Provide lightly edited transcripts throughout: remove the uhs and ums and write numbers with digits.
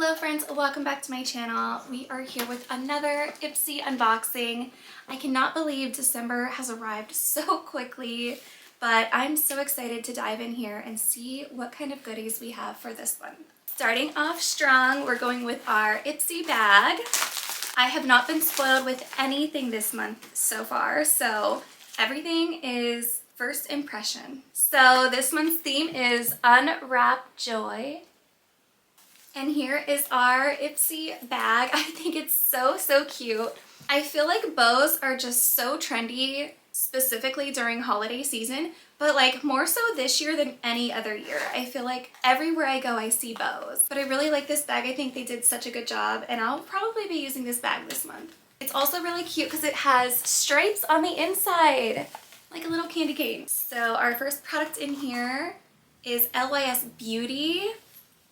Hello friends, welcome back to my channel. We are here with another Ipsy unboxing. I cannot believe December has arrived so quickly, but I'm so excited to dive in here and see what kind of goodies we have for this one. Starting off strong, we're going with our Ipsy bag. I have not been spoiled with anything this month so far, so everything is first impression. So this month's theme is Unwrap Joy. And here is our Ipsy bag. I think it's so cute. I feel like bows are just so trendy, specifically during holiday season, but like more so this year than any other year. I feel like everywhere I go I see bows. But I really like this bag. I think they did such a good job and I'll probably be using this bag this month. It's also really cute because it has stripes on the inside, like a little candy cane. So our first product in here is LYS Beauty.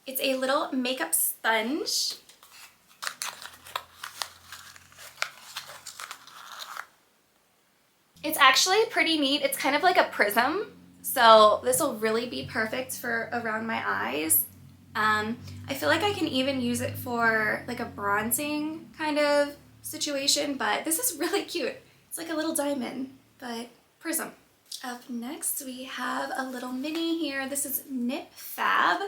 It's a little makeup sponge. It's actually pretty neat. It's kind of like a prism, so this will really be perfect for around my eyes. I feel like I can even use it for like a bronzing kind of situation, but this is really cute. It's like a little diamond, but prism. Up next we have a little mini here. This is Nip Fab.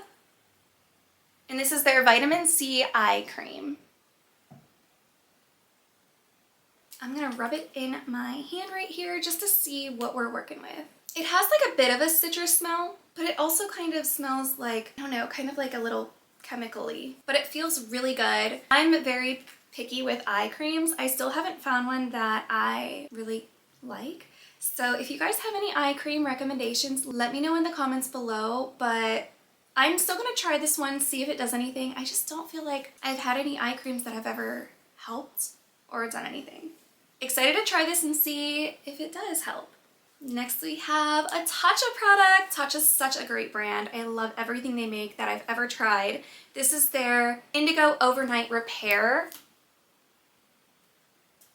And this is their vitamin C eye cream. I'm gonna rub it in my hand right here just to see what we're working with. It has like a bit of a citrus smell, but it also kind of smells like, I don't know, kind of like a little chemical-y, but it feels really good. I'm very picky with eye creams. I still haven't found one that I really like. So if you guys have any eye cream recommendations, let me know in the comments below, but I'm still gonna try this one, see if it does anything. I just don't feel like I've had any eye creams that have ever helped or done anything. Excited to try this and see if it does help. Next we have a Tatcha product. Tatcha's such a great brand. I love everything they make that I've ever tried. This is their Indigo Overnight Repair.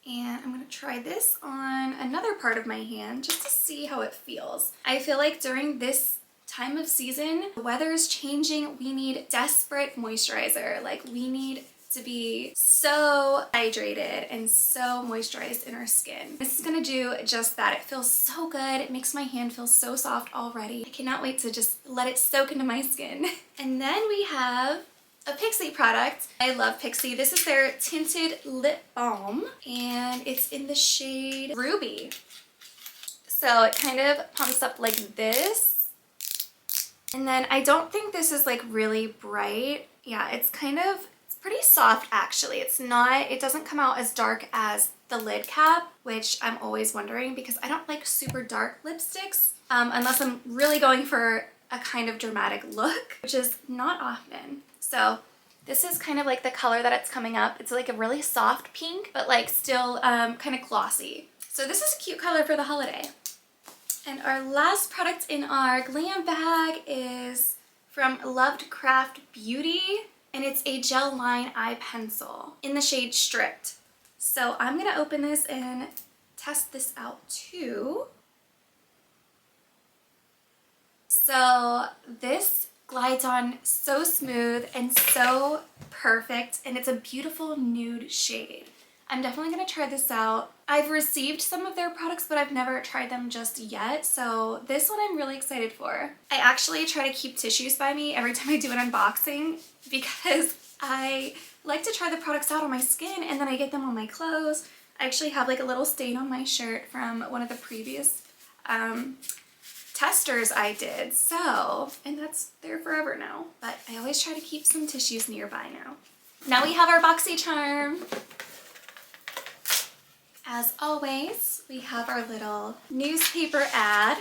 And I'm gonna try this on another part of my hand just to see how it feels. I feel like during this time of season, the weather is changing. We need desperate moisturizer. Like we need to be so hydrated and so moisturized in our skin. This is gonna do just that. It feels so good. It makes my hand feel so soft already. I cannot wait to just let it soak into my skin. And then we have a Pixi product. I love Pixi. This is their tinted lip balm and it's in the shade Ruby. So it kind of pumps up like this. And then I don't think this is like really bright. Yeah, it's pretty soft actually. It doesn't come out as dark as the lid cap, which I'm always wondering because I don't like super dark lipsticks unless I'm really going for a kind of dramatic look, which is not often. So this is kind of like the color that it's coming up. It's like a really soft pink, but like still kind of glossy. So this is a cute color for the holiday. And our last product in our Glam bag is from Loved Craft Beauty, and it's a gel line eye pencil in the shade Stripped. So I'm gonna open this and test this out too. So this glides on so smooth and so perfect, and it's a beautiful nude shade. I'm definitely gonna try this out. I've received some of their products, but I've never tried them just yet, so this one I'm really excited for. I actually try to keep tissues by me every time I do an unboxing because I like to try the products out on my skin and then I get them on my clothes. I actually have like a little stain on my shirt from one of the previous testers I did, so, and that's there forever now. But I always try to keep some tissues nearby now. Now we have our Boxycharm. As always, we have our little newspaper ad.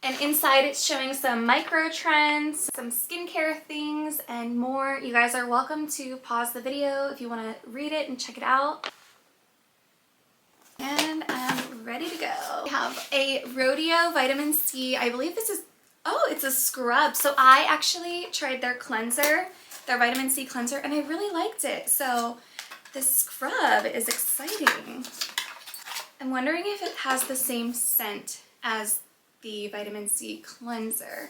And inside it's showing some micro trends, some skincare things, and more. You guys are welcome to pause the video if you want to read it and check it out. And I'm ready to go. We have a Rodeo Vitamin C. I believe this is, oh, it's a scrub. So I actually tried their cleanser, their Vitamin C cleanser, and I really liked it. So this scrub is exciting. I'm wondering if it has the same scent as the Vitamin C cleanser.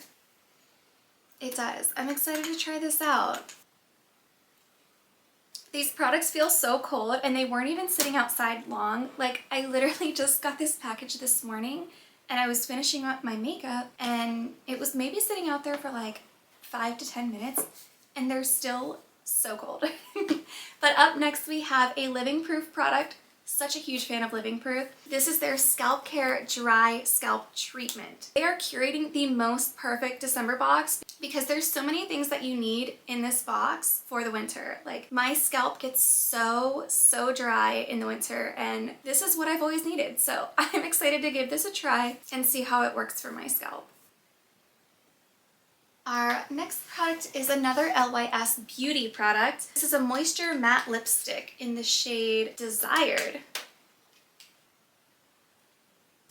It does. I'm excited to try this out. These products feel so cold and they weren't even sitting outside long. Like, I literally just got this package this morning and I was finishing up my makeup and it was maybe sitting out there for like 5 to 10 minutes and they're still so cold. But up next we have a Living Proof product. Such a huge fan of Living Proof. This is their Scalp Care Dry Scalp Treatment. They are curating the most perfect December box because there's so many things that you need in this box for the winter. Like, my scalp gets so dry in the winter and this is what I've always needed. So I'm excited to give this a try and see how it works for my scalp. Our next product is another LYS Beauty product. This is a moisture matte lipstick in the shade Desired.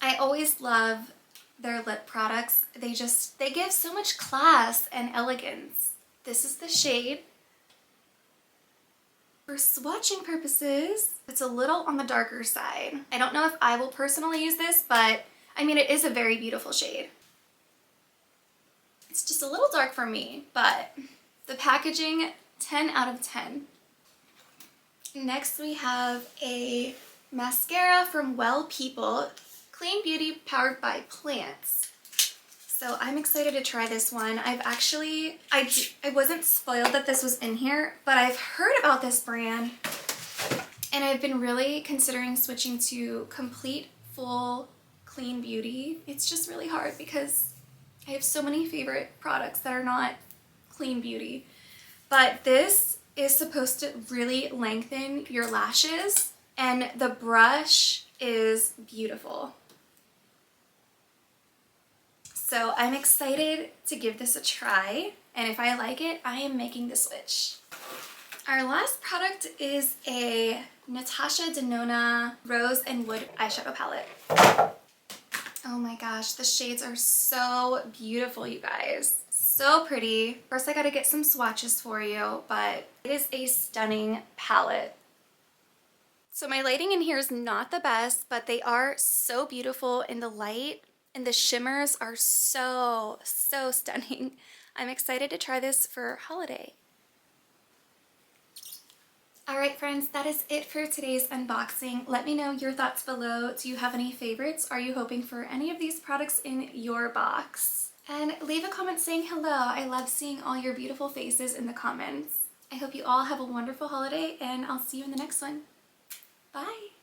I always love their lip products. They give so much class and elegance. This is the shade. For swatching purposes, it's a little on the darker side. I don't know if I will personally use this, but I mean, it is a very beautiful shade. It's just a little dark for me, but the packaging, 10 out of 10. Next we have a mascara from Well People, Clean Beauty powered by plants. So I'm excited to try this one. I wasn't spoiled that this was in here, but I've heard about this brand and I've been really considering switching to complete full clean beauty. It's just really hard because I have so many favorite products that are not clean beauty, but this is supposed to really lengthen your lashes and the brush is beautiful. So I'm excited to give this a try, and if I like it, I am making the switch. Our last product is a Natasha Denona Rose and Wood eyeshadow palette. Oh my gosh, the shades are so beautiful, you guys. So pretty. First I gotta get some swatches for you, but it is a stunning palette. So my lighting in here is not the best, but they are so beautiful in the light, and the shimmers are so stunning. I'm excited to try this for holiday. Alright friends, that is it for today's unboxing. Let me know your thoughts below. Do you have any favorites? Are you hoping for any of these products in your box? And leave a comment saying hello. I love seeing all your beautiful faces in the comments. I hope you all have a wonderful holiday and I'll see you in the next one. Bye!